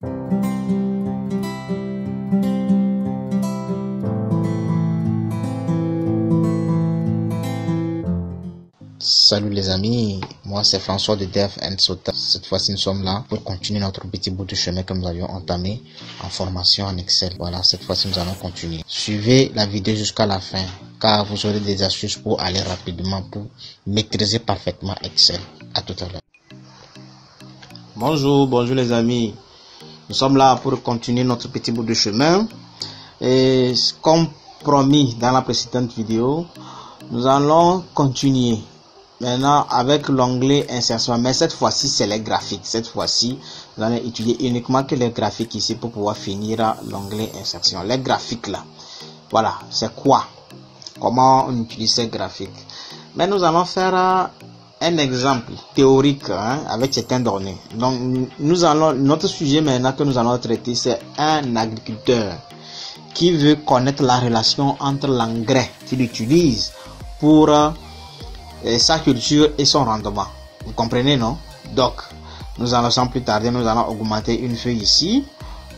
Salut les amis, moi c'est François de Dev & Sota. Cette fois-ci nous sommes là pour continuer notre petit bout de chemin que nous avions entamé en formation en Excel. Voilà, cette fois-ci nous allons continuer. Suivez la vidéo jusqu'à la fin car vous aurez des astuces pour aller rapidement, pour maîtriser parfaitement Excel. À tout à l'heure. Bonjour les amis. Nous sommes là pour continuer notre petit bout de chemin. Et comme promis dans la précédente vidéo, nous allons continuer maintenant avec l'onglet insertion, mais cette fois-ci c'est les graphiques. Cette fois-ci nous allons étudier uniquement que les graphiques ici pour pouvoir finir l'onglet insertion. Les graphiques là, voilà, c'est quoi, comment on utilise ces graphiques. Mais nous allons faire un exemple théorique avec certaines données. Donc notre sujet maintenant que nous allons traiter, c'est un agriculteur qui veut connaître la relation entre l'engrais qu'il utilise pour sa culture et son rendement. Vous comprenez, non? Donc nous allons sans plus tarder, nous allons augmenter une feuille ici.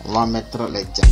On va mettre les diables.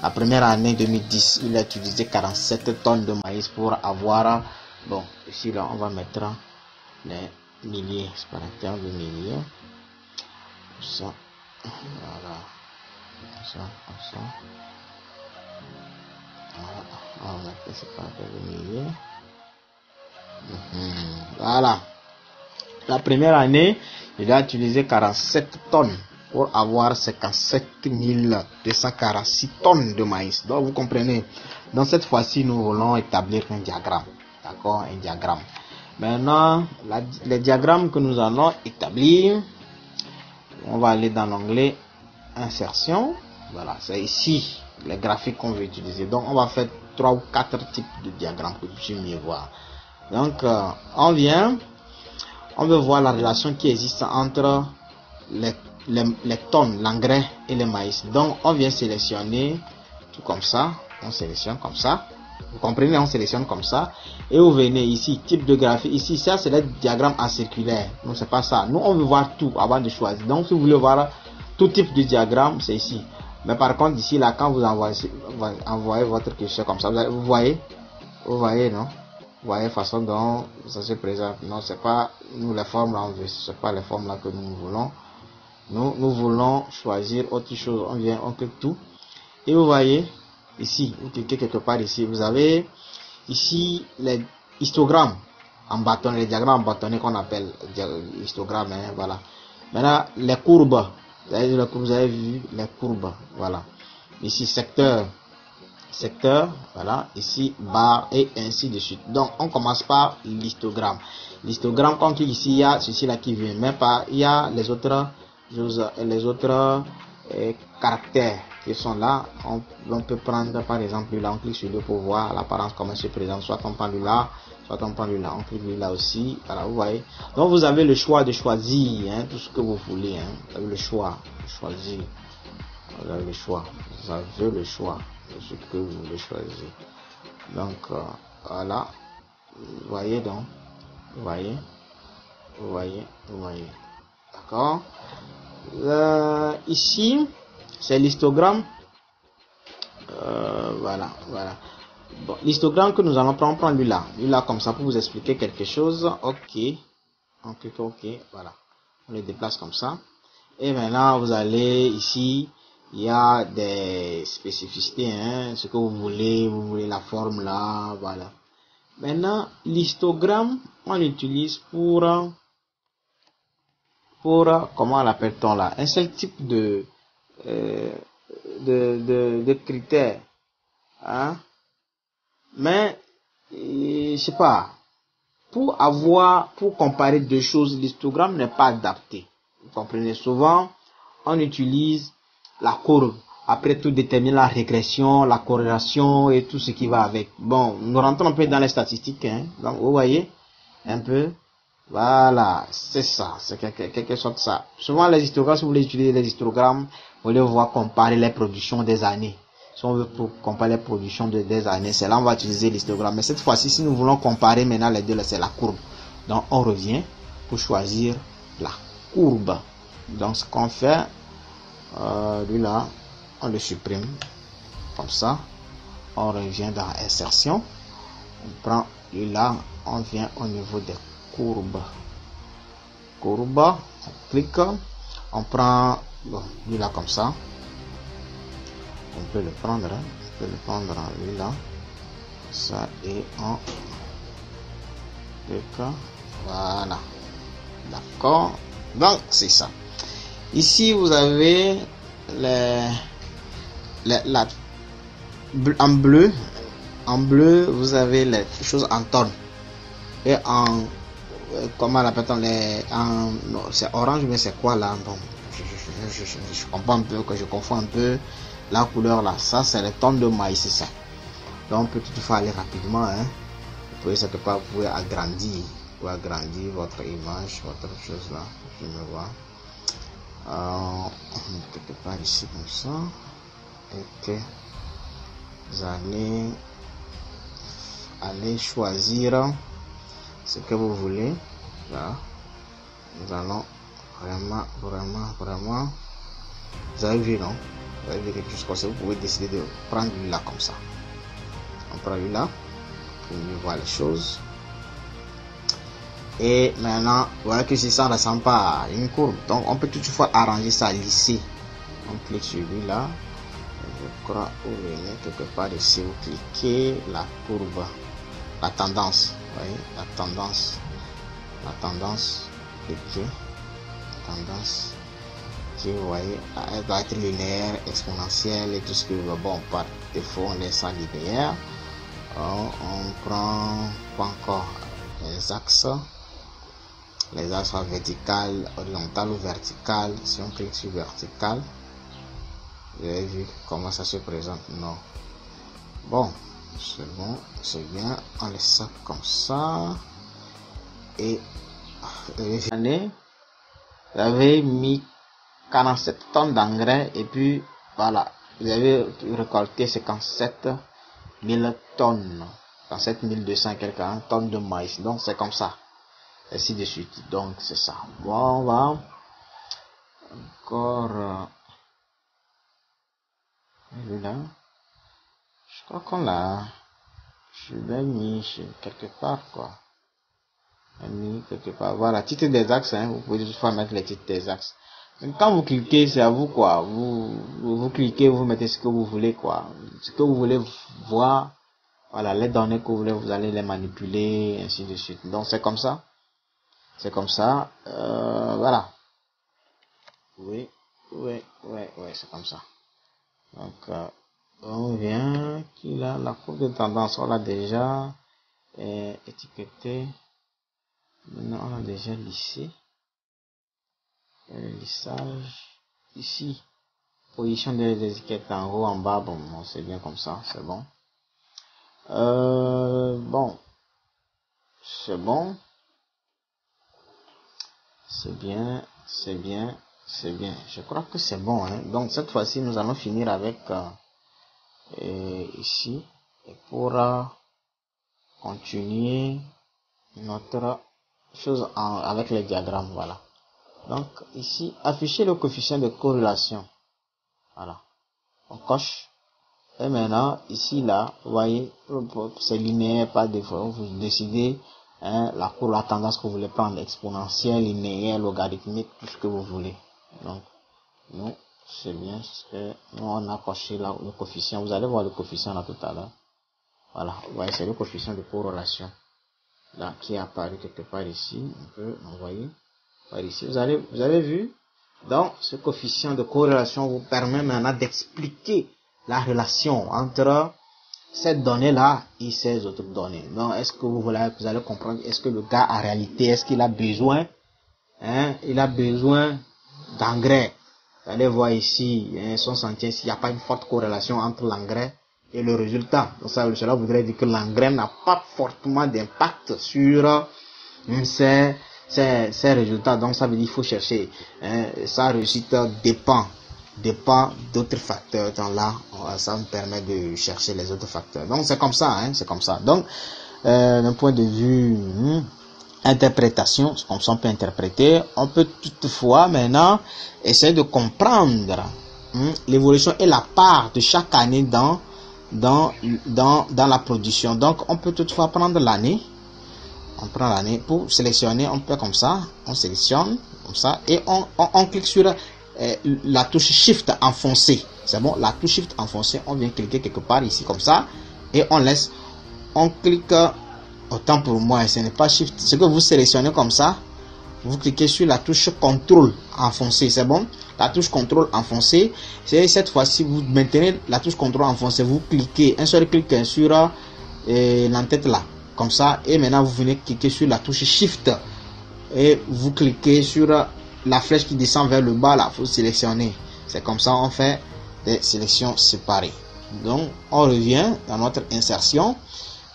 La première année 2010, il a utilisé 47 tonnes de maïs pour avoir, bon, ici là on va mettre les milliers, c'est par terme de milliers, ça, voilà, ça, voilà, on va mettre c'est par terme de milliers, voilà. La première année, il a utilisé 47 tonnes pour avoir 57 246 tonnes de maïs. Donc vous comprenez, dans cette fois-ci nous voulons établir un diagramme, d'accord, un diagramme. Maintenant les diagrammes que nous allons établir, on va aller dans l'onglet insertion. Voilà, c'est ici les graphiques qu'on veut utiliser. Donc on va faire 3 ou 4 types de diagrammes pour mieux voir. Donc on veut voir la relation qui existe entre les tonnes, l'engrais et le maïs. Donc on vient sélectionner tout comme ça, on sélectionne comme ça, vous comprenez, on sélectionne comme ça et vous venez ici, type de graphique, ici ça c'est le diagramme en circulaire. Non, c'est pas ça, nous on veut voir tout avant de choisir. Donc si vous voulez voir tout type de diagramme, c'est ici. Mais par contre ici là, quand vous envoyez votre question comme ça, vous voyez non, Vous voyez, façon dont ça se présente. Non, c'est pas nous les formes là, c'est pas les formes là que nous voulons. Nous voulons choisir autre chose. On vient, on clique tout. Et vous voyez, ici, vous cliquez quelque part ici. Vous avez ici les histogrammes en bâton, les diagrammes bâtonnés qu'on appelle histogrammes. Hein, voilà. Maintenant, les courbes. Vous avez vu les courbes. Voilà. Ici, secteur, voilà, ici barre et ainsi de suite. Donc on commence par l'histogramme. L'histogramme, quand on clique ici, il y a ceci là qui vient, mais pas, il y a les autres caractères qui sont là. On peut prendre par exemple là, on clique sur lui pour voir l'apparence comment se présente. Soit on prend lui là, soit on prend lui là, on clique lui là aussi. Voilà, vous voyez. Donc vous avez le choix de choisir hein, tout ce que vous voulez. Hein. Vous avez le choix de choisir. Vous avez le choix. Vous avez le choix de ce que vous voulez choisir. Donc voilà. Vous voyez donc. Vous voyez. D'accord. Ici, c'est l'histogramme. Voilà. Bon, l'histogramme que nous allons prendre lui là. Lui là comme ça pour vous expliquer quelque chose. Ok. On clique OK. Voilà. On le déplace comme ça. Et maintenant, vous allez ici. Il y a des spécificités, hein, ce que vous voulez la forme là, voilà. Maintenant, l'histogramme, on l'utilise pour comment l'appelle-t-on là, un seul type de critères, hein. Mais, je sais pas, pour comparer deux choses, l'histogramme n'est pas adapté. Vous comprenez, souvent, on utilise la courbe. Après tout, déterminer la régression, la corrélation et tout ce qui va avec. Bon, nous rentrons un peu dans les statistiques. Hein. Donc, vous voyez, un peu. Voilà, c'est ça. C'est quelque chose de ça. Souvent, les histogrammes, si vous voulez utiliser les histogrammes, vous voulez voir comparer les productions des années. Si on veut comparer les productions des années, c'est là on va utiliser l'histogramme. Mais cette fois-ci, si nous voulons comparer maintenant les deux, c'est la courbe. Donc, on revient pour choisir la courbe. Donc, ce qu'on fait, lui là, on le supprime comme ça. On revient dans insertion. On prend lui là, on vient au niveau des courbes. On clique, on prend bon, lui là comme ça. On peut le prendre, lui là, ça et on clique. Voilà, d'accord. Donc c'est ça. Ici vous avez en bleu, vous avez les choses en tonnes et en comment l'appelle-t-on c'est orange mais c'est quoi là? Bon, je comprends un peu, que je confonds un peu la couleur là. Ça c'est les tonnes de maïs, c'est ça. Donc on peut toutefois aller rapidement. Hein. Vous pouvez quelque part, vous pouvez agrandir votre image, votre chose là. Je me vois. Quelque part ici comme ça. Et que vous allez choisir ce que vous voulez. Là, nous allons vraiment. Vous avez vu, non? Vous avez vu quelque chose comme ça. Vous pouvez décider de prendre lui là comme ça. On prend lui là pour mieux voir les choses. Et maintenant, vous voyez que si ça ne ressemble pas à une courbe, donc on peut toutefois arranger ça, lisser. On clique sur lui là. Je crois vous venez quelque part ici, vous cliquez la courbe, la tendance. Vous voyez, la tendance, cliquez, tendance, qui vous voyez, elle doit être linéaire, exponentielle et tout ce que vous voulez. Bon, par défaut, on laisse ça linéaire. On prend pas encore les axes verticales, horizontales ou verticales. Si on clique sur vertical, vous avez vu comment ça se présente? Non. Bon, c'est bon, c'est bien. On laisse ça comme ça. Et vous avez mis 47 tonnes d'engrais et puis voilà, vous avez récolté 57 000 tonnes, 57 200 quelques tonnes de maïs. Donc c'est comme ça, ainsi de suite. Donc c'est ça. Bon, on va encore là. Je crois qu'on l'a. Je l'ai mis quelque part, quoi. Mis quelque part. Voilà, titre des axes, hein. Vous pouvez toutefois mettre les titres des axes. Donc, quand vous cliquez, c'est à vous, quoi. Vous cliquez, vous mettez ce que vous voulez, quoi. Ce que vous voulez voir. Voilà, les données que vous voulez, vous allez les manipuler, ainsi de suite. Donc, c'est comme ça. C'est comme ça. Voilà. Oui, c'est comme ça. Donc, on vient qu'il a la courbe de tendance, on l'a déjà étiqueté. Maintenant, on a déjà lissé. Le lissage ici. Position des étiquettes en haut, en bas. Bon, c'est bien comme ça, c'est bon. Bon, c'est bon. C'est bien. Je crois que c'est bon, hein. Donc, cette fois-ci, nous allons finir avec ici. Et pour continuer notre chose avec les diagrammes, voilà. Donc, ici, afficher le coefficient de corrélation. Voilà. On coche. Et maintenant, ici, là, vous voyez, c'est linéaire, pas de fois. Vous décidez, hein, la tendance que vous voulez prendre, exponentielle, linéaire, logarithmique, tout ce que vous voulez. Donc, nous, c'est bien, nous, on a coché là, le coefficient. Vous allez voir le coefficient là tout à l'heure. Voilà. Vous voyez, c'est le coefficient de corrélation. Là, qui est apparu quelque part ici. On peut envoyer par ici. Vous avez vu? Donc, ce coefficient de corrélation vous permet maintenant d'expliquer la relation entre cette donnée-là et ces autres données. Donc, est-ce que vous allez comprendre, est-ce que le gars, en réalité, est-ce qu'il a besoin, hein, il a besoin d'engrais. Vous allez voir ici, hein, son sentier, s'il n'y a pas une forte corrélation entre l'engrais et le résultat. Donc, cela voudrait dire que l'engrais n'a pas fortement d'impact sur ces résultats. Donc, ça veut dire qu'il faut chercher, hein, sa réussite dépend d'autres facteurs. Donc là, ça me permet de chercher les autres facteurs. Donc, c'est comme ça, hein, c'est comme ça. Donc, d'un point de vue interprétation, c'est comme ça on peut interpréter. On peut toutefois maintenant essayer de comprendre l'évolution et la part de chaque année dans la production. Donc, on peut toutefois prendre l'année. On prend l'année pour sélectionner, on peut comme ça, on sélectionne comme ça et on clique sur la touche Shift enfoncée. C'est bon, la touche Shift enfoncée, on vient cliquer quelque part ici comme ça et on clique, autant pour moi, ce n'est pas Shift, ce que vous sélectionnez comme ça, vous cliquez sur la touche contrôle enfoncée, c'est bon, la touche contrôle enfoncée, c'est cette fois-ci, vous maintenez la touche contrôle enfoncée, vous cliquez, un seul clic sur l'entête là, comme ça, et maintenant vous venez cliquer sur la touche Shift et vous cliquez sur la flèche qui descend vers le bas là, vous sélectionnez, c'est comme ça on fait des sélections séparées. Donc on revient dans notre insertion.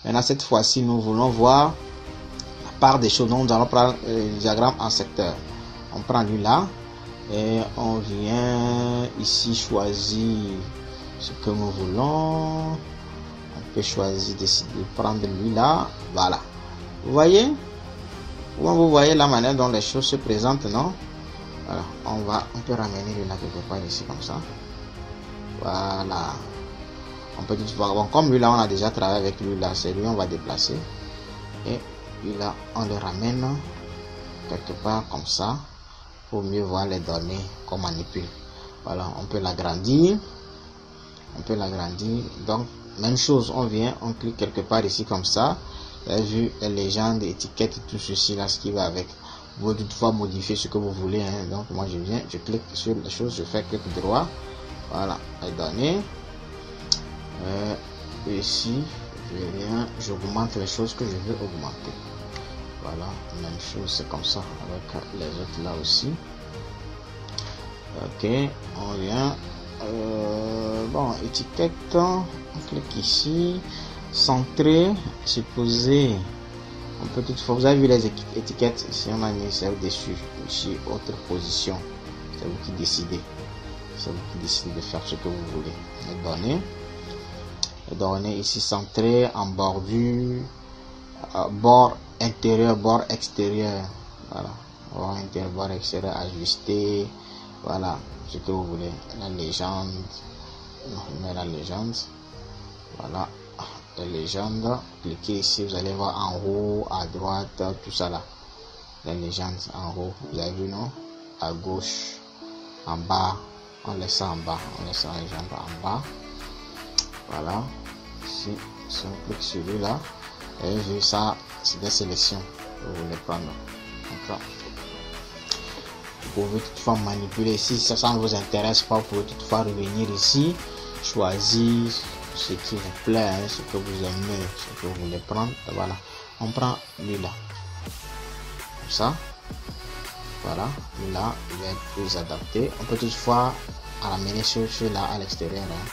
Maintenant cette fois-ci nous voulons voir la part des choses. Donc nous allons prendre le diagramme en secteur. On prend lui là et on vient ici choisir ce que nous voulons. On peut choisir de prendre lui là. Voilà. Vous voyez? Vous voyez la manière dont les choses se présentent, non? Voilà. On peut ramener lui là quelque part ici comme ça. Voilà. On peut tout voir. Bon, comme lui là, on a déjà travaillé avec lui là, c'est lui on va déplacer. Et lui là, on le ramène quelque part comme ça pour mieux voir les données qu'on manipule. Voilà, on peut l'agrandir. Donc, même chose, on vient, on clique quelque part ici comme ça. Vous avez vu les légendes, étiquettes, tout ceci là, ce qui va avec. Vous pouvez toutefois modifier ce que vous voulez. Hein. Donc, moi je viens, je clique sur les choses, je fais clic droit. Voilà, les données. Ici, je viens, j'augmente les choses que je veux augmenter. Voilà, même chose, c'est comme ça avec les autres là aussi. Ok, on vient. Bon, étiquette, on clique ici, centrer, supposer. On peut toutefois, vous avez vu les étiquettes, si on a mis celle dessus, ici, autre position. C'est vous qui décidez. C'est vous qui décidez de faire ce que vous voulez. Les données ici centré en bordure, bord intérieur, bord extérieur. Voilà, bord intérieur, bord extérieur, ajusté. Voilà, ce que vous voulez. La légende, on met la légende. Voilà, les légendes. Cliquez ici, vous allez voir en haut, à droite, tout ça là. Les légendes en haut, vous avez vu non? À gauche, en bas, on laisse ça en bas, on laisse la légende en bas. Voilà, ici, si on clique sur celui-là, et vu ça, c'est des sélections, vous voulez prendre. Donc, vous pouvez toutefois manipuler ici, si ça ne vous intéresse pas, vous pouvez toutefois revenir ici, choisir ce qui vous plaît, hein, ce que vous aimez, ce que vous voulez prendre. Voilà, on prend lui-là, comme ça. Voilà, là il est plus adapté. On peut toutefois ramener ceux-là à l'extérieur, hein.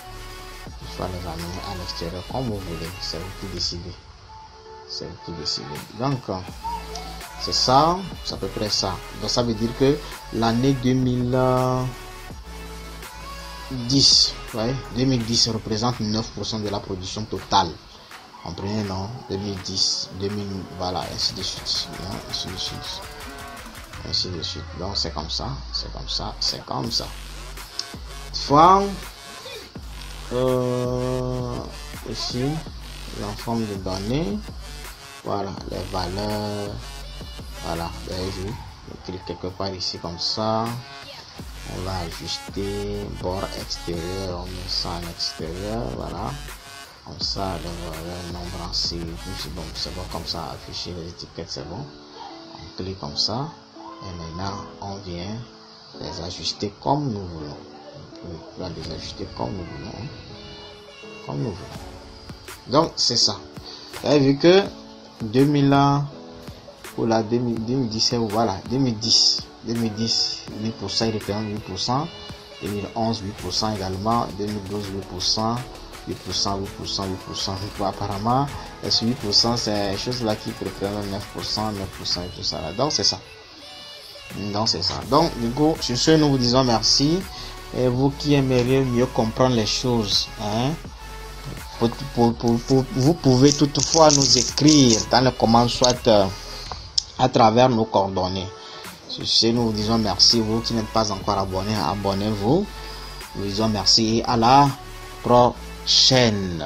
Toutefois les ramener à l'extérieur comme vous voulez, c'est vous qui décidez. C'est vous qui décidez. Donc c'est ça, c'est à peu près ça. Donc ça veut dire que l'année 2010, ouais, 2010 représente 9% de la production totale. Comprenez, non? 2010, 2000, voilà, ainsi de suite, hein, ainsi de suite. Ainsi de suite. Donc c'est comme ça, c'est comme ça, c'est comme ça. Fois ici en forme de données, voilà les valeurs, voilà, vous avez vu, on clique quelque part ici comme ça, on va ajuster bord extérieur, on met ça en extérieur, voilà, comme ça le nombre en série, c'est bon comme ça, afficher les étiquettes, c'est bon, on clique comme ça. Et maintenant, on vient les ajuster comme nous voulons. On va les ajuster comme nous voulons. Comme nous voulons. Donc, c'est ça. Vous avez vu que 2000 ans, pour la 2017, voilà, 2010, 8%, il représente 8%. 2011, 8% également. 2012, 8%. 8%. Apparemment, ce 8%, c'est chose là qui représente 9% et tout ça là. Donc, c'est ça. Donc c'est ça. Donc du coup, sur ce, nous vous disons merci. Et vous qui aimeriez mieux comprendre les choses, hein, vous pouvez toutefois nous écrire dans les commentaires, soit à travers nos coordonnées. Sur ce, nous vous disons merci. Vous qui n'êtes pas encore abonné, abonnez-vous. Nous vous disons merci et à la prochaine.